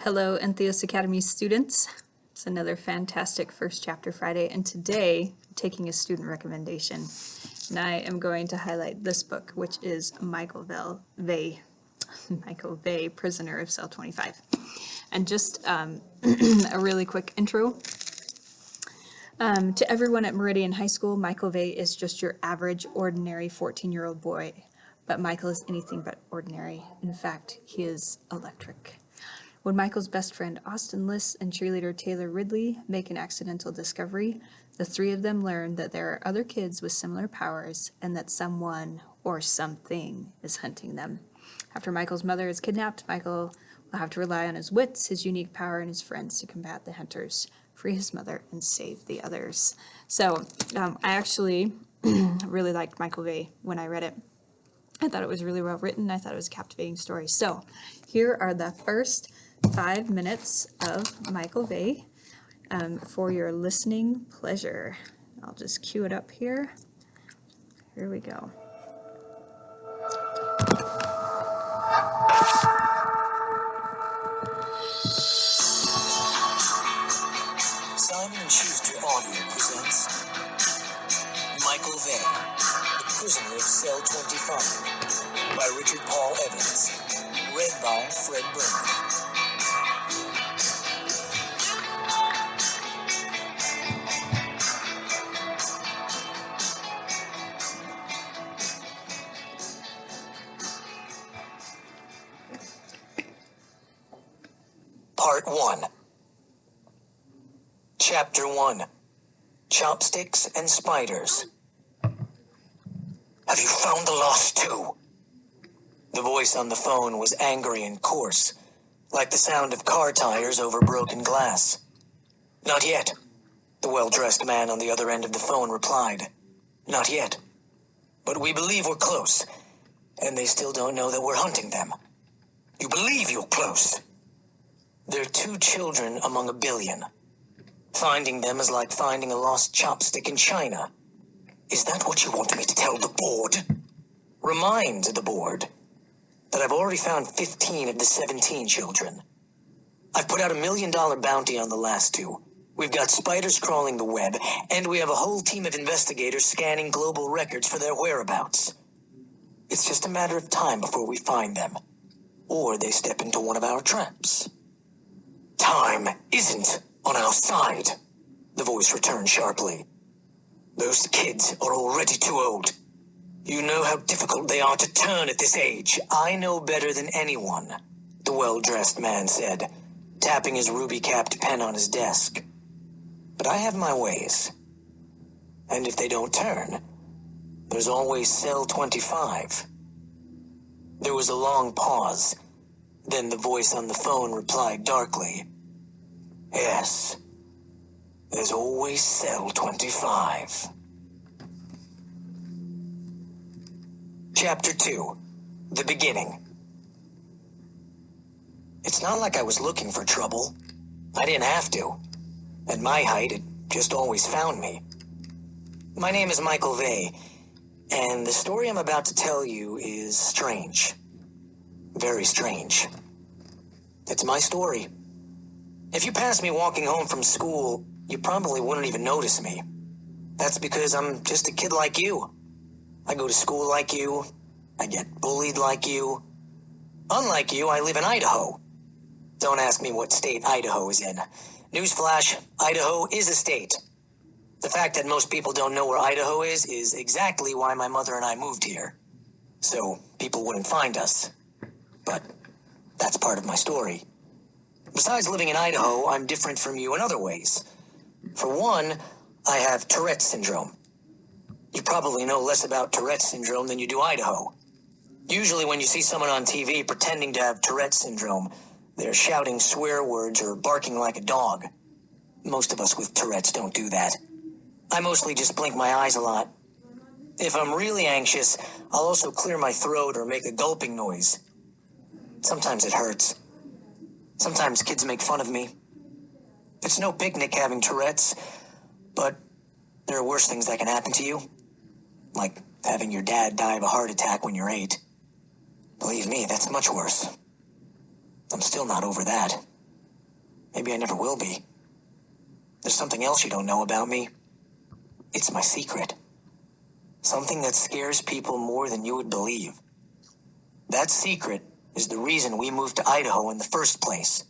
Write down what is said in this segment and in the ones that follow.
Hello, Entheos Academy students. It's another fantastic First Chapter Friday, and today I'm taking a student recommendation. And I am going to highlight this book, which is Michael Vey, Prisoner of Cell 25. And just a really quick intro. To everyone at Meridian High School, Michael Vey is just your average, ordinary 14-year-old boy. But Michael is anything but ordinary. In fact, he is electric. When Michael's best friend Austin Liss and cheerleader Taylor Ridley make an accidental discovery, the three of them learn that there are other kids with similar powers and that someone or something is hunting them. After Michael's mother is kidnapped, Michael will have to rely on his wits, his unique power, and his friends to combat the hunters, free his mother, and save the others. So I actually really liked Michael Vey when I read it. I thought it was really well written. I thought it was a captivating story. So here are the first 5 minutes of Michael Vey for your listening pleasure. I'll just cue it up here. Here we go. Simon & Schuster Audio presents Michael Vey, The Prisoner of Cell 25 by Richard Paul Evans, read by Fred Burnham. Part 1. Chapter 1. Chopsticks and Spiders. Have you found the lost two? The voice on the phone was angry and coarse, like the sound of car tires over broken glass. Not yet, the well-dressed man on the other end of the phone replied. Not yet. But we believe we're close, and they still don't know that we're hunting them. You believe you're close? They're 2 children among a billion. Finding them is like finding a lost chopstick in China. Is that what you want me to tell the board? Remind the board that I've already found 15 of the 17 children. I've put out $1 million bounty on the last 2. We've got spiders crawling the web, and we have a whole team of investigators scanning global records for their whereabouts. It's just a matter of time before we find them, or they step into one of our traps. Time isn't on our side, the voice returned sharply. Those kids are already too old. You know how difficult they are to turn at this age. I know better than anyone, the well-dressed man said, tapping his ruby-capped pen on his desk. But I have my ways. And if they don't turn, there's always Cell 25. There was a long pause. Then the voice on the phone replied darkly. Yes, there's always Cell 25. Chapter 2. The Beginning. It's not like I was looking for trouble. I didn't have to. At my height, it just always found me. My name is Michael Vey, and the story I'm about to tell you is strange. Very strange. It's my story. If you passed me walking home from school, you probably wouldn't even notice me. That's because I'm just a kid like you. I go to school like you. I get bullied like you. Unlike you, I live in Idaho. Don't ask me what state Idaho is in. Newsflash, Idaho is a state. The fact that most people don't know where Idaho is exactly why my mother and I moved here. So people wouldn't find us. But that's part of my story. Besides living in Idaho, I'm different from you in other ways. For one, I have Tourette's syndrome. You probably know less about Tourette's syndrome than you do Idaho. Usually when you see someone on TV pretending to have Tourette's syndrome, they're shouting swear words or barking like a dog. Most of us with Tourette's don't do that. I mostly just blink my eyes a lot. If I'm really anxious, I'll also clear my throat or make a gulping noise. Sometimes it hurts. Sometimes kids make fun of me. It's no picnic having Tourette's, but there are worse things that can happen to you. Like having your dad die of a heart attack when you're 8. Believe me, that's much worse. I'm still not over that. Maybe I never will be. There's something else you don't know about me. It's my secret. Something that scares people more than you would believe. That secret is the reason we moved to Idaho in the first place.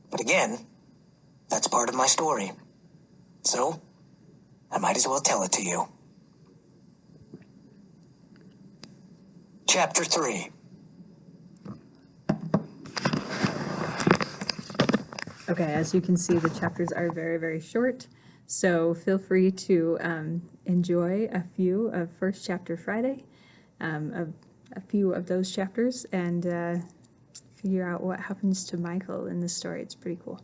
But again, that's part of my story. So, I might as well tell it to you. Chapter 3. Okay, as you can see, the chapters are very, very short, so feel free to enjoy a few of First Chapter Friday, of a few of those chapters, and figure out what happens to Michael in this story. It's pretty cool.